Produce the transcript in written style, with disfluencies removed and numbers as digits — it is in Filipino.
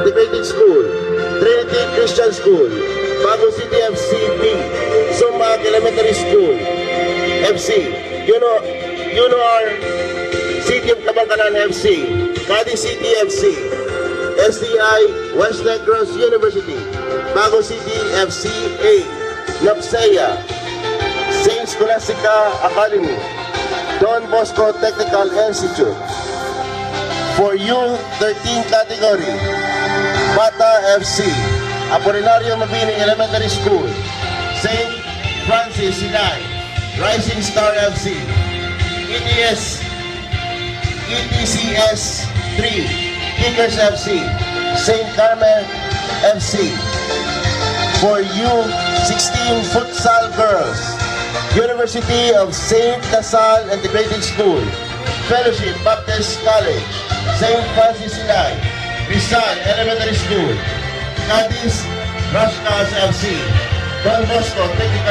Integrated School, Trinity Christian School, Bago City FC B, Sumac Elementary School, FC, you know our City of Kabangkanan FC, Cadiz City FC, STI West Negros University, Bago City FC A, Napsea, Saint Scholastica Academy, Don Bosco Technical Institute. For U13 category, Bata FC, Apolinario Mabini Elementary School, St. Francis Sinai, Rising Star FC, ETCS 3, Kickers FC, St. Carmel FC. For U16 Futsal Girls, University of St. Casal Integrated School, Fellowship Baptist College, St. Francis Sinai, Rizal Elementary School, Cadiz Rashkas FC, Don Bosco Technical